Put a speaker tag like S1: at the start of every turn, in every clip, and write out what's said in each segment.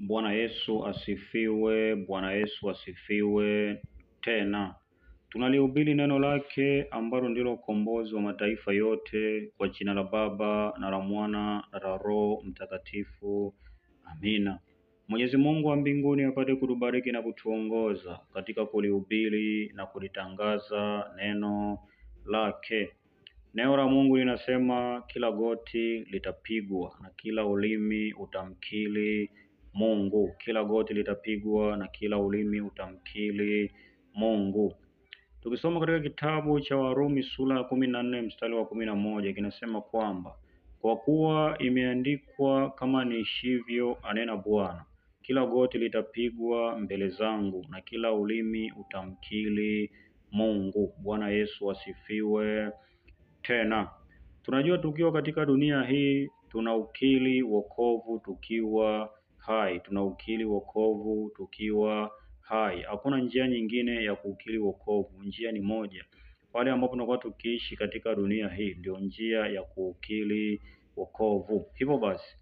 S1: Bwana Yesu asifiwe. Bwana Yesu asifiwe. Tena tunalihubiri neno lake ambalo ndilo ukombozi wa mataifa yote, kwa jina la Baba na la Mwana na la Roho Mtakatifu. Amina. Mwenyezi Mungu wa mbinguni apate kutubariki na kutuongoza katika kulihubiri na kulitangaza neno lake. Neno la Mungu linasema kila goti litapigwa na kila ulimi utamkiri Mungu. Kila goti litapigwa na kila ulimi utamkiri Mungu. Tukisoma katika kitabu cha Warumi sura ya 14 mstari wa 11, kinasema kwamba kwa kuwa imeandikwa, kama niishivyo, anena Bwana, kila goti litapigwa mbele zangu na kila ulimi utamkiri Mungu. Bwana Yesu asifiwe. Tena tunajua tukiwa katika dunia hii tunaukiri wokovu tukiwa hai, tunaukiri wokovu tukiwa hai. Hakuna njia nyingine ya kuukiri wokovu, njia ni moja. Pale ambapo tunakuwa tukiishi katika dunia hii ndio njia ya kuukiri wokovu. Hivyo basi,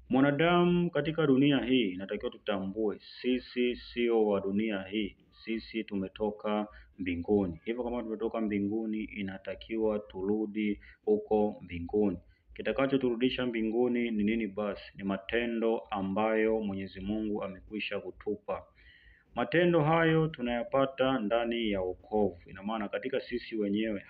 S1: mwanadamu katika dunia hii inatakiwa tutambue sisi sio wa dunia hii, sisi tumetoka mbinguni. Hivyo kama tumetoka mbinguni, inatakiwa turudi huko mbinguni. Kitakachoturudisha mbinguni ni nini basi? Ni matendo ambayo Mwenyezi Mungu amekwisha kutupa. Matendo hayo tunayapata ndani ya wokovu. Ina maana katika sisi wenyewe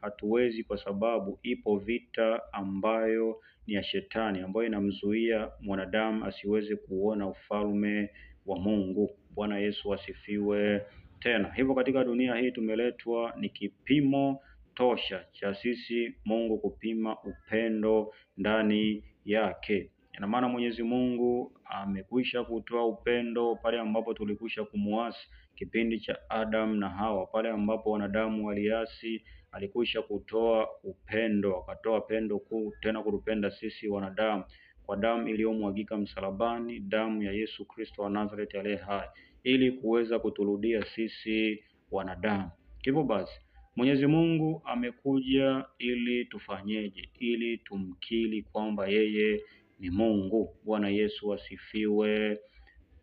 S1: hatuwezi, kwa sababu ipo vita ambayo ni ya shetani, ambayo inamzuia mwanadamu asiweze kuona ufalme wa Mungu. Bwana Yesu asifiwe. Tena hivyo katika dunia hii tumeletwa ni kipimo tosha cha sisi Mungu kupima upendo ndani yake. Ina maana Mwenyezi Mungu amekwisha kutoa upendo pale ambapo tulikwisha kumuasi, kipindi cha Adam na Hawa. Pale ambapo wanadamu waliasi, alikwisha kutoa upendo, akatoa pendo kuu tena kutupenda sisi wanadamu kwa damu iliyomwagika msalabani, damu ya Yesu Kristo wa Nazareth aliye hai, ili kuweza kuturudia sisi wanadamu. Hivyo basi Mwenyezi Mungu amekuja ili tufanyeje? Ili tumkiri kwamba yeye ni Mungu. Bwana Yesu asifiwe.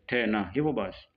S1: Tena hivyo basi,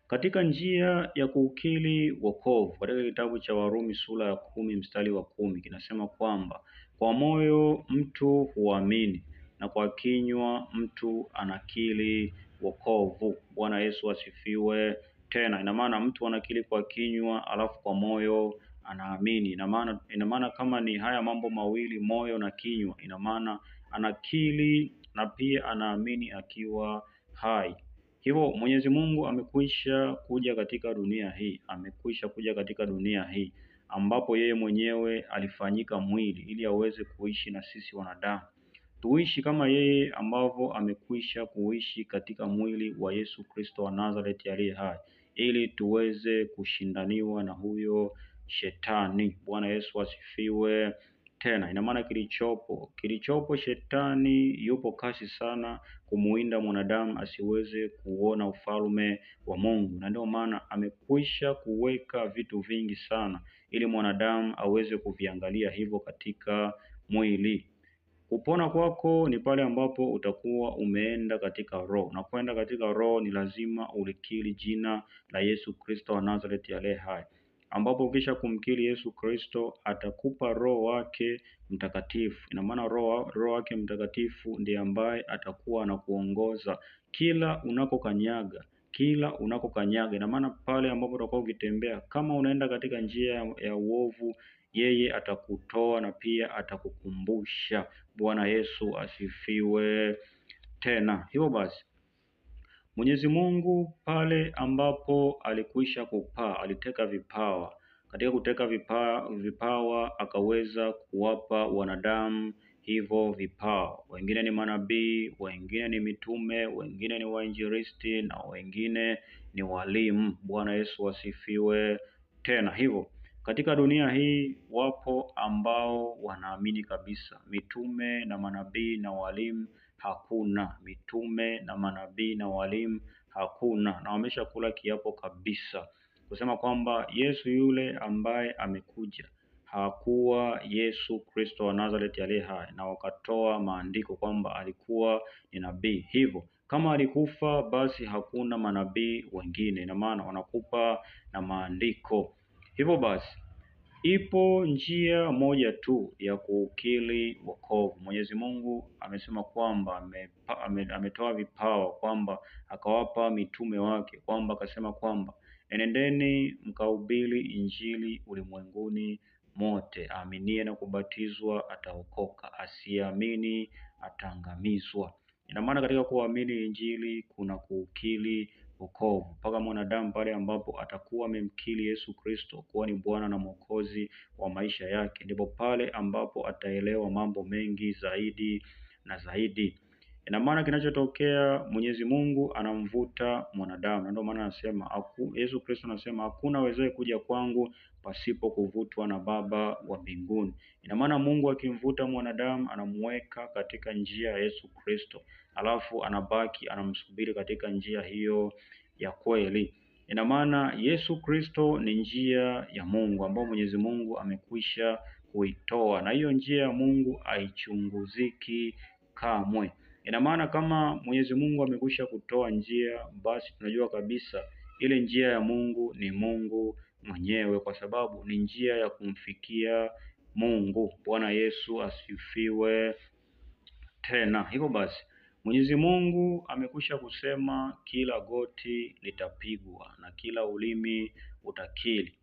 S1: katika njia ya kuukiri wokovu, katika kitabu cha Warumi sura ya 10 mstari wa 10, kinasema kwamba kwa moyo mtu huamini na kwa kinywa mtu anakiri wokovu. Bwana Yesu asifiwe. Tena ina maana mtu anakiri kwa kinywa alafu kwa moyo anaamini. Ina maana kama ni haya mambo mawili, moyo na kinywa, ina maana anakiri na pia anaamini akiwa hai. Hivyo Mwenyezi Mungu amekwisha kuja katika dunia hii, ambapo yeye mwenyewe alifanyika mwili ili aweze kuishi na sisi wanadamu. Tuishi kama yeye ambavyo amekwisha kuishi katika mwili wa Yesu Kristo wa Nazareth aliye hai, ili tuweze kushindaniwa na huyo shetani. Bwana Yesu asifiwe. Tena ina maana kilichopo shetani yupo kasi sana kumuinda mwanadamu asiweze kuona ufalme wa Mungu, na ndio maana amekwisha kuweka vitu vingi sana ili mwanadamu aweze kuviangalia hivyo katika mwili. Kupona kwako ni pale ambapo utakuwa umeenda katika roho. Unapoenda katika roho ni lazima ulikiri jina la Yesu Kristo wa Nazareth aliye hai, ambapo ukisha kumkiri Yesu Kristo atakupa Roho wake Mtakatifu. Ina maana Roho wake Mtakatifu ndiye ambaye atakuwa anakuongoza kila unakokanyaga. Ina maana pale ambapo utakuwa ukitembea, kama unaenda katika njia ya uovu, yeye atakutoa na pia atakukumbusha. Bwana Yesu asifiwe. Tena hivyo basi, Mwenyezi Mungu pale ambapo alikwisha kupaa, aliteka vipawa. Katika kuteka vipawa akaweza kuwapa wanadamu hivyo vipawa. Wengine ni manabii, wengine ni mitume, wengine ni wainjilisti na wengine ni walimu. Bwana Yesu asifiwe. Tena hivyo katika dunia hii wapo ambao wanaamini kabisa mitume na manabii na walimu hakuna, mitume na manabii na walimu hakuna, na wameshakula kiapo kabisa kusema kwamba Yesu yule ambaye amekuja hakuwa Yesu Kristo wa Nazareti aliye hai, na wakatoa maandiko kwamba alikuwa ni nabii. Hivyo kama alikufa, basi hakuna manabii wengine, ina maana wanakupa na maandiko. Hivyo basi ipo njia moja tu ya kuukiri wokovu. Mwenyezi Mungu amesema kwamba ametoa vipawa, kwamba akawapa mitume wake, kwamba akasema kwamba enendeni mkahubiri Injili ulimwenguni mote, aaminie na kubatizwa ataokoka, asiamini ataangamizwa. Ina maana katika kuamini Injili kuna kuukiri wokovu, mpaka mwanadamu pale ambapo atakuwa amemkiri Yesu Kristo kuwa ni Bwana na Mwokozi wa maisha yake, ndipo pale ambapo ataelewa mambo mengi zaidi na zaidi. Ina maana kinachotokea, Mwenyezi Mungu anamvuta mwanadamu, na ndio maana anasema Yesu Kristo anasema hakuna awezaye kuja kwangu pasipo kuvutwa na Baba wa mbinguni. Ina maana Mungu akimvuta mwanadamu anamweka katika njia ya Yesu Kristo, alafu anabaki anamsubiri katika njia hiyo ya kweli. Ina maana Yesu Kristo ni njia ya Mungu ambayo Mwenyezi Mungu amekwisha kuitoa, na hiyo njia ya Mungu haichunguziki kamwe. Ina maana kama Mwenyezi Mungu amekwisha kutoa njia, basi tunajua kabisa ile njia ya Mungu ni Mungu mwenyewe, kwa sababu ni njia ya kumfikia Mungu. Bwana Yesu asifiwe tena. Hivyo basi Mwenyezi Mungu amekwisha kusema kila goti litapigwa na kila ulimi utakiri.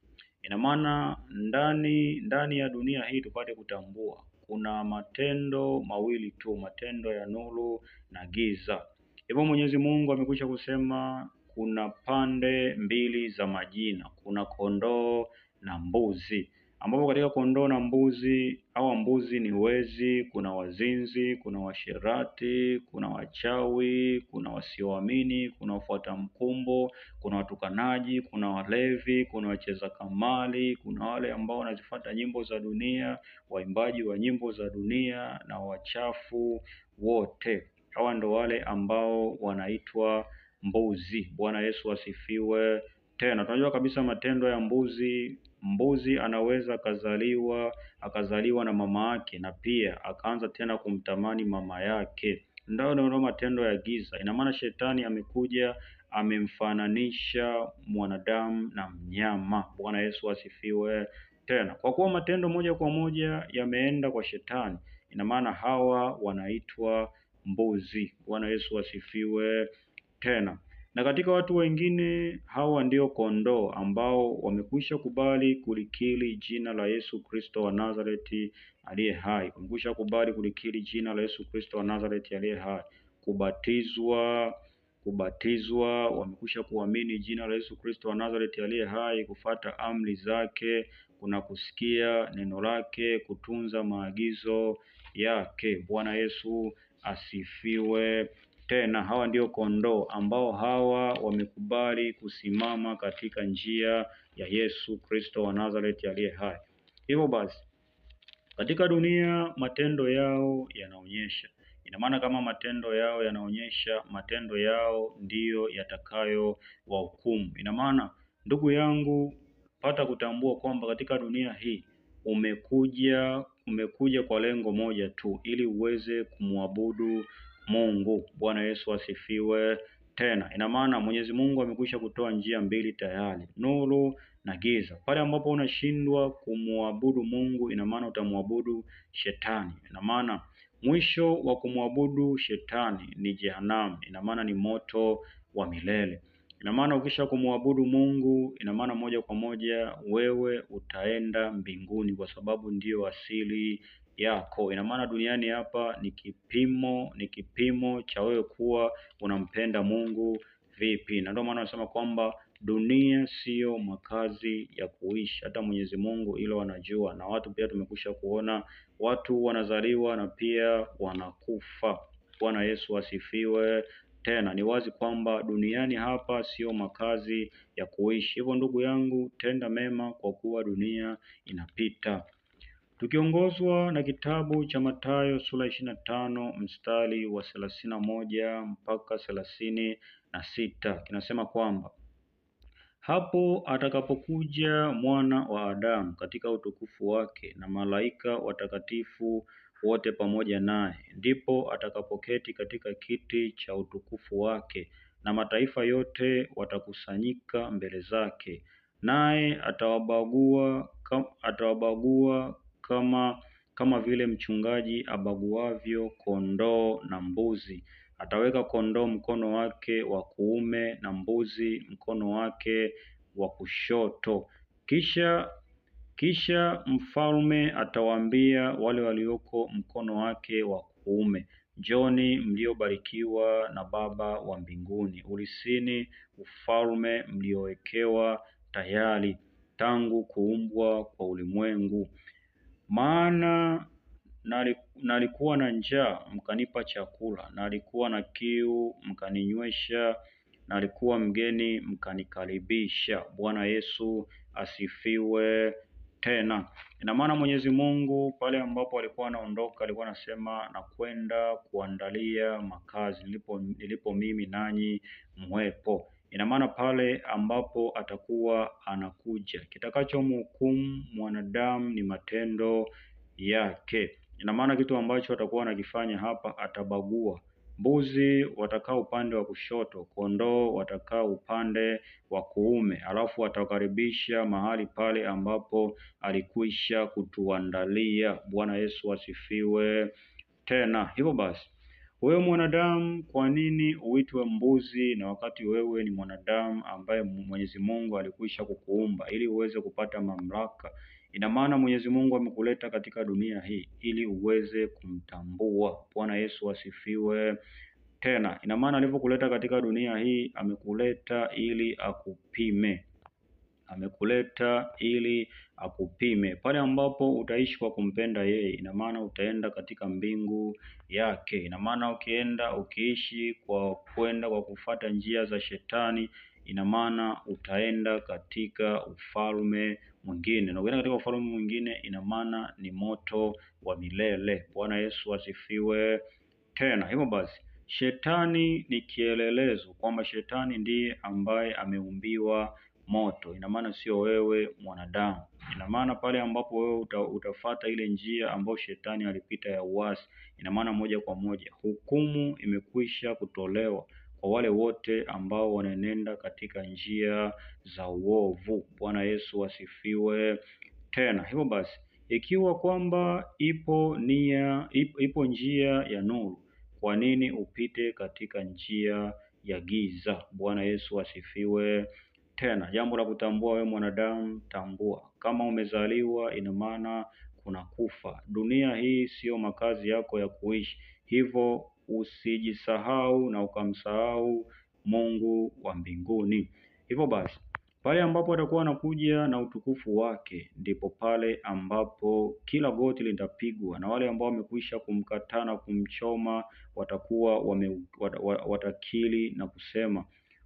S1: Ina maana ndani ya dunia hii tupate kutambua kuna matendo mawili tu, matendo ya nuru na giza. Hivyo Mwenyezi Mungu amekwisha kusema kuna pande mbili za majina, kuna kondoo na mbuzi, ambapo katika kondoo na mbuzi, hawa mbuzi ni wezi, kuna wazinzi, kuna washerati, kuna wachawi, kuna wasioamini, kuna wafuata mkumbo, kuna watukanaji, kuna walevi, kuna wacheza kamari, kuna wale ambao wanazifuata nyimbo za dunia, waimbaji wa nyimbo za dunia na wachafu wote. Hawa ndo wale ambao wanaitwa mbuzi. Bwana Yesu asifiwe tena. Tunajua kabisa matendo ya mbuzi. Mbuzi anaweza akazaliwa na mama yake, na pia akaanza tena kumtamani mama yake. Ndio matendo ya giza. Ina maana shetani amekuja amemfananisha mwanadamu na mnyama. Bwana Yesu asifiwe tena. Kwa kuwa matendo moja kwa moja yameenda kwa shetani, ina maana hawa wanaitwa mbuzi. Bwana Yesu asifiwe tena. Na katika watu wengine, hawa ndio kondoo ambao wamekwisha kubali kulikiri jina la Yesu Kristo wa Nazareti aliye hai. Wamekwisha kubali kulikiri jina la Yesu Kristo wa Nazareti aliye hai, kubatizwa, wamekwisha kuamini jina la Yesu Kristo wa Nazareti aliye hai, kufata amri zake, kuna kusikia neno lake, kutunza maagizo yake. Bwana Yesu asifiwe tena. Hawa ndio kondoo ambao hawa wamekubali kusimama katika njia ya Yesu Kristo wa Nazareti aliye hai. Hivyo basi katika dunia matendo yao yanaonyesha. Ina maana kama matendo yao yanaonyesha, matendo yao ndiyo yatakayo wahukumu. Ina maana ndugu yangu, pata kutambua kwamba katika dunia hii umekuja kwa lengo moja tu, ili uweze kumwabudu Mungu. Bwana Yesu asifiwe tena. Ina maana Mwenyezi Mungu amekwisha kutoa njia mbili tayari, nuru na giza. Pale ambapo unashindwa kumwabudu Mungu, ina maana utamwabudu shetani. Ina maana mwisho wa kumwabudu shetani ni jehanamu, ina maana ni moto wa milele. Ina maana ukisha kumwabudu Mungu, ina maana moja kwa moja wewe utaenda mbinguni, kwa sababu ndiyo asili yako. Ina maana duniani hapa ni kipimo cha wewe kuwa unampenda Mungu vipi. Na ndio maana nasema kwamba dunia sio makazi ya kuishi. Hata Mwenyezi Mungu ilo wanajua, na watu pia tumekwisha kuona watu wanazaliwa na pia wanakufa. Bwana Yesu asifiwe tena. Ni wazi kwamba duniani hapa sio makazi ya kuishi. Hivyo ndugu yangu, tenda mema kwa kuwa dunia inapita. Tukiongozwa na kitabu cha Mathayo sura 25 mstari wa 31 mpaka 36, kinasema kwamba Hapo atakapokuja Mwana wa Adamu katika utukufu wake na malaika watakatifu wote pamoja naye, ndipo atakapoketi katika kiti cha utukufu wake, na mataifa yote watakusanyika mbele zake, naye atawabagua kama vile mchungaji abaguavyo kondoo na mbuzi. Ataweka kondoo mkono wake wa kuume na mbuzi mkono wake wa kushoto. Kisha mfalme atawaambia wale walioko mkono wake wa kuume, Njoni mliobarikiwa na Baba wa mbinguni, urisini ufalme mliowekewa tayari tangu kuumbwa kwa ulimwengu. Maana nalikuwa na njaa mkanipa chakula, nalikuwa na kiu mkaninywesha, nalikuwa mgeni mkanikaribisha. Bwana Yesu asifiwe tena. Ina maana Mwenyezi Mungu pale ambapo alikuwa anaondoka alikuwa anasema nakwenda kuandalia makazi nilipo mimi nanyi mwepo. Ina maana pale ambapo atakuwa anakuja, kitakachomhukumu mwanadamu ni matendo yake. Ina maana kitu ambacho atakuwa anakifanya hapa, atabagua. Mbuzi watakaa upande wa kushoto, kondoo watakaa upande wa kuume, alafu atakaribisha mahali pale ambapo alikwisha kutuandalia. Bwana Yesu asifiwe tena. Hivyo basi, wewe mwanadamu, kwa nini uitwe mbuzi na wakati wewe ni mwanadamu ambaye Mwenyezi Mungu alikwisha kukuumba ili uweze kupata mamlaka? Ina maana Mwenyezi Mungu amekuleta katika dunia hii ili uweze kumtambua. Bwana Yesu asifiwe tena. Ina maana alivyokuleta katika dunia hii amekuleta ili akupime. Amekuleta ili akupime. Pale ambapo utaishi kwa kumpenda yeye, ina maana utaenda katika mbingu yake. Ina maana ukiishi kwa kwenda kwa kufuata njia za shetani, ina maana utaenda katika ufalme mwingine. Na ukienda katika ufalme mwingine, ina maana ni moto wa milele. Bwana Yesu asifiwe tena. Hivyo basi, shetani ni kielelezo kwamba shetani ndiye ambaye ameumbiwa moto. Ina maana sio wewe mwanadamu. Ina maana pale ambapo wewe utafata ile njia ambayo shetani alipita ya uasi, ina maana moja kwa moja hukumu imekwisha kutolewa kwa wale wote ambao wanaenenda katika njia za uovu. Bwana Yesu asifiwe tena. Hivyo basi, ikiwa kwamba ipo njia ya nuru, kwa nini upite katika njia ya giza? Bwana Yesu asifiwe tena. Jambo la kutambua, wewe mwanadamu, tambua kama umezaliwa, ina maana kuna kufa. Dunia hii sio makazi yako ya kuishi, hivyo usijisahau na ukamsahau Mungu wa mbinguni. Hivyo basi, pale ambapo atakuwa anakuja na utukufu wake, ndipo pale ambapo kila goti litapigwa, na wale ambao wamekwisha kumkataa na kumchoma watakuwa watakiri na kusema,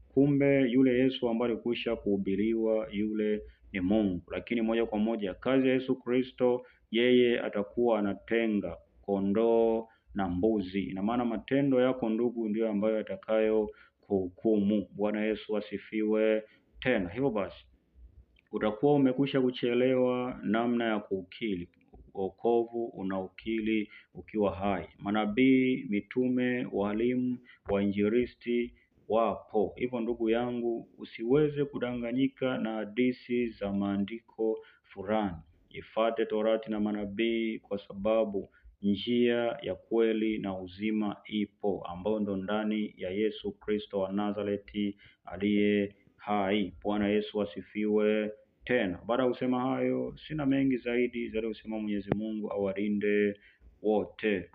S1: kumbe yule Yesu ambaye alikwisha kuhubiriwa yule ni Mungu. Lakini moja kwa moja kazi ya Yesu Kristo, yeye atakuwa anatenga kondoo na mbuzi. Ina maana matendo yako ndugu ndio ambayo yatakayo kuhukumu. Bwana Yesu asifiwe tena. Hivyo basi, utakuwa umekwisha kuchelewa namna ya kuukiri wokovu. Unaukiri ukiwa hai. Manabii, mitume, walimu, wainjilisti wapo. Hivyo ndugu yangu, usiweze kudanganyika na hadithi za maandiko fulani. Ifuate Torati na manabii, kwa sababu njia ya kweli na uzima ipo, ambayo ndo ndani ya Yesu Kristo wa Nazareti aliye hai. Bwana Yesu asifiwe tena. Baada ya kusema hayo, sina mengi zaidi kusema. Mwenyezi Mungu awalinde wote.